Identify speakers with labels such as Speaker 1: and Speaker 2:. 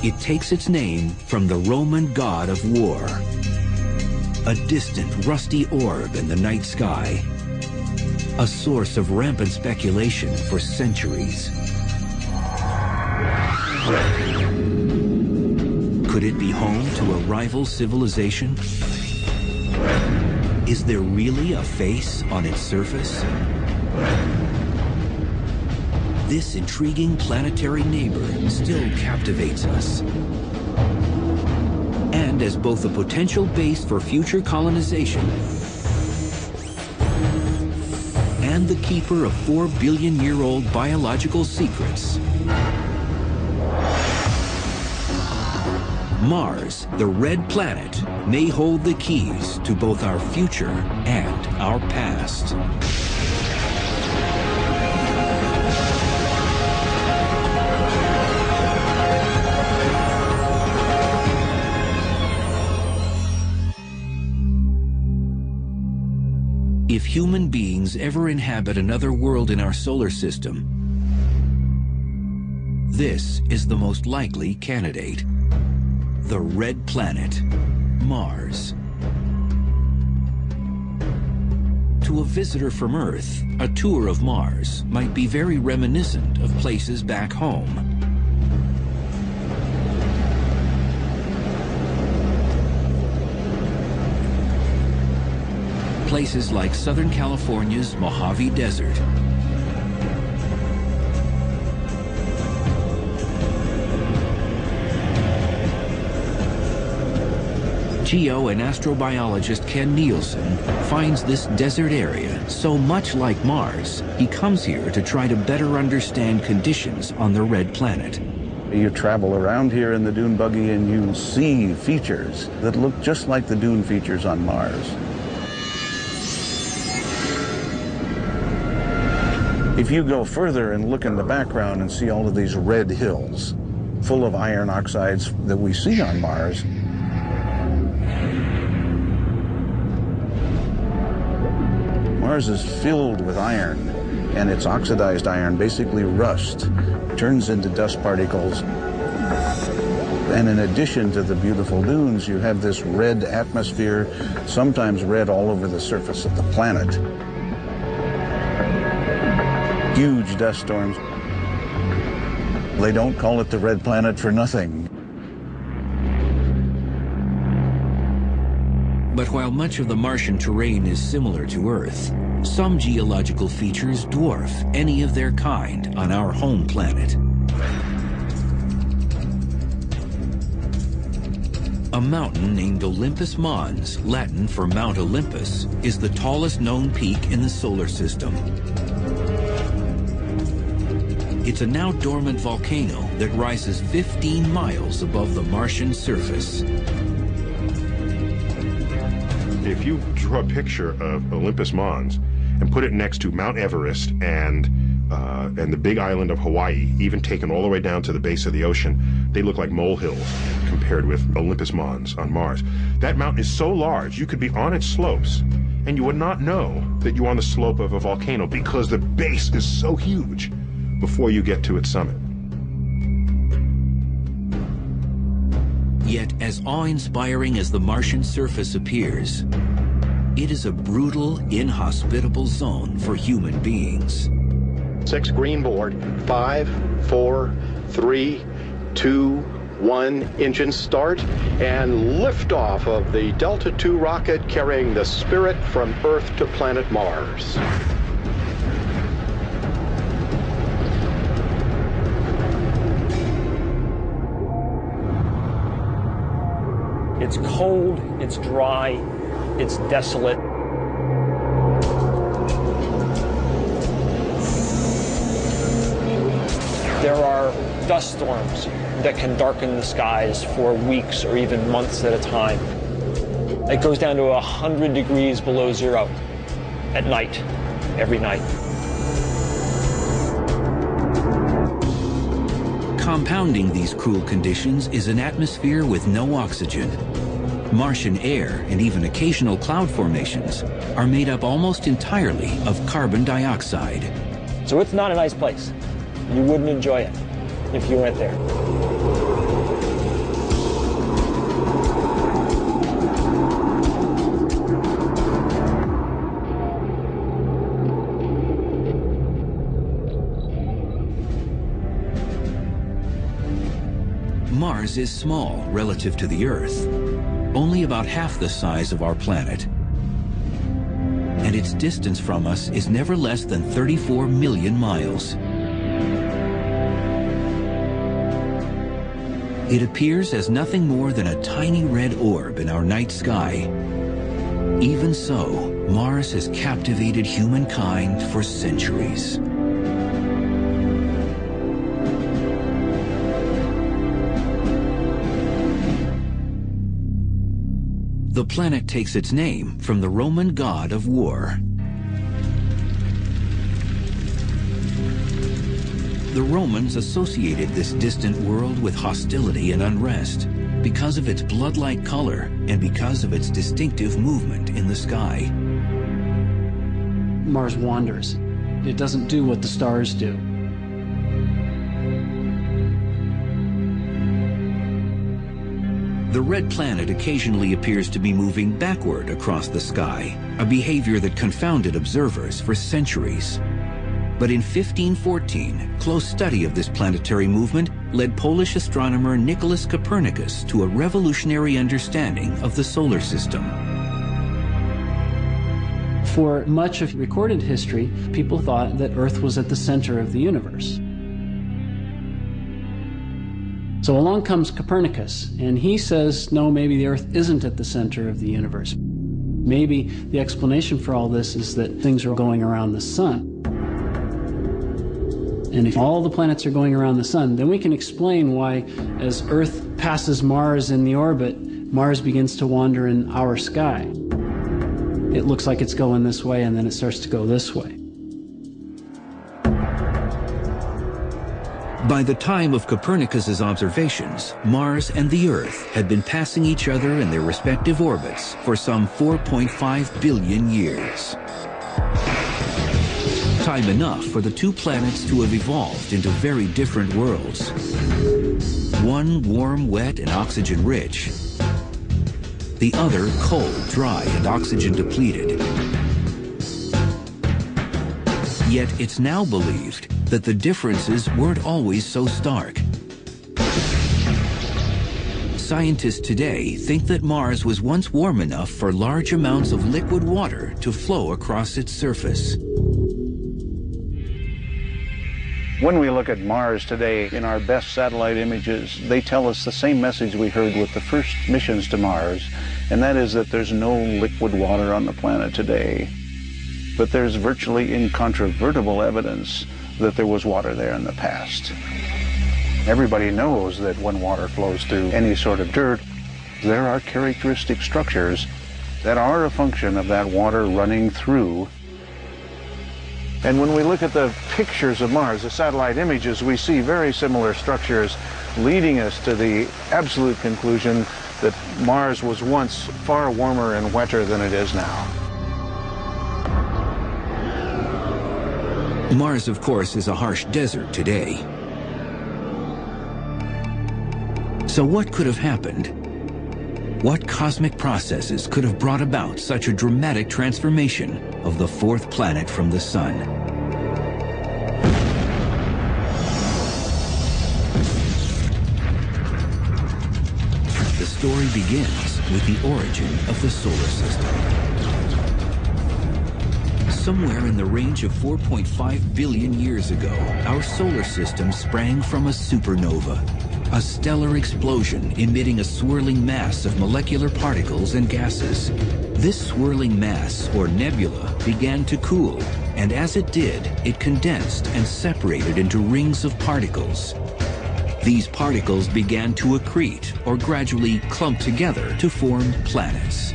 Speaker 1: It takes its name from the Roman god of war, a distant, rusty orb in the night sky, a source of rampant speculation for centuries. Could it be home to a rival civilization? Is there really a face on its surface? This intriguing planetary neighbor still captivates us. And as both a potential base for future colonization and the keeper of 4 billion-year-old biological secrets, Mars, the red planet, may hold the keys to both our future and our past. If human beings ever inhabit another world in our solar system, this is the most likely candidate. The red planet, Mars. To a visitor from Earth, a tour of Mars might be very reminiscent of places back home. Places like Southern California's Mojave Desert, geo and astrobiologist Ken Nielsen finds this desert area so much like Mars, he comes here to try to better understand conditions on the red planet.
Speaker 2: You travel around here in the dune buggy and you see features that look just like the dune features on Mars. If you go further and look in the background and see all of these red hills full of iron oxides that we see on Mars, Mars is filled with iron, and its oxidized iron basically rust, turns into dust particles. And in addition to the beautiful dunes, you have this red atmosphere, sometimes red all over the surface of the planet. Huge dust storms. They don't call it the red planet for nothing.
Speaker 1: But while much of the Martian terrain is similar to Earth, some geological features dwarf any of their kind on our home planet. A mountain named Olympus Mons, Latin for Mount Olympus, is the tallest known peak in the solar system. It's a now dormant volcano that rises 15 miles above the Martian surface.
Speaker 3: If you draw a picture of Olympus Mons and put it next to Mount Everest and the big island of Hawaii, even taken all the way down to the base of the ocean, they look like molehills compared with Olympus Mons on Mars. That mountain is so large, you could be on its slopes and you would not know that you're on the slope of a volcano because the base is so huge before you get to its summit.
Speaker 1: Yet, as awe-inspiring as the Martian surface appears, it is a brutal, inhospitable zone for human beings.
Speaker 4: 6 green board, 5, 4, 3, 2, 1, engine start, and liftoff of the Delta II rocket carrying the Spirit from Earth to planet Mars.
Speaker 5: It's cold, it's dry, it's desolate. There are dust storms that can darken the skies for weeks or even months at a time. It goes down to 100 degrees below zero at night, every night.
Speaker 1: Compounding these cruel conditions is an atmosphere with no oxygen. Martian air and even occasional cloud formations are made up almost entirely of carbon dioxide.
Speaker 5: So it's not a nice place. You wouldn't enjoy it if you went there.
Speaker 1: Mars is small relative to the Earth, only about half the size of our planet. And its distance from us is never less than 34 million miles. It appears as nothing more than a tiny red orb in our night sky. Even so, Mars has captivated humankind for centuries. The planet takes its name from the Roman god of war. The Romans associated this distant world with hostility and unrest because of its blood-like color and because of its distinctive movement in the sky.
Speaker 6: Mars wanders. It doesn't do what the stars do.
Speaker 1: The red planet occasionally appears to be moving backward across the sky, a behavior that confounded observers for centuries. But in 1514, close study of this planetary movement led Polish astronomer Nicholas Copernicus to a revolutionary understanding of the solar system.
Speaker 6: For much of recorded history, people thought that Earth was at the center of the universe. So along comes Copernicus, and he says, no, maybe the Earth isn't at the center of the universe. Maybe the explanation for all this is that things are going around the sun. And if all the planets are going around the sun, then we can explain why, as Earth passes Mars in the orbit, Mars begins to wander in our sky. It looks like it's going this way, and then it starts to go this way.
Speaker 1: By the time of Copernicus's observations, Mars and the Earth had been passing each other in their respective orbits for some 4.5 billion years. Time enough for the two planets to have evolved into very different worlds. One warm, wet, and oxygen-rich. The other cold, dry, and oxygen-depleted. Yet it's now believed that the differences weren't always so stark. Scientists today think that Mars was once warm enough for large amounts of liquid water to flow across its surface.
Speaker 2: When we look at Mars today in our best satellite images, they tell us the same message we heard with the first missions to Mars, and that is that there's no liquid water on the planet today. But there's virtually incontrovertible evidence that there was water there in the past. Everybody knows that when water flows through any sort of dirt, there are characteristic structures that are a function of that water running through. And when we look at the pictures of Mars, the satellite images, we see very similar structures leading us to the absolute conclusion that Mars was once far warmer and wetter than it is now.
Speaker 1: Mars, of course, is a harsh desert today. So what could have happened? What cosmic processes could have brought about such a dramatic transformation of the fourth planet from the Sun? The story begins with the origin of the solar system. Somewhere in the range of 4.5 billion years ago, our solar system sprang from a supernova, a stellar explosion emitting a swirling mass of molecular particles and gases. This swirling mass, or nebula, began to cool, and as it did, it condensed and separated into rings of particles. These particles began to accrete, or gradually clump together to form planets.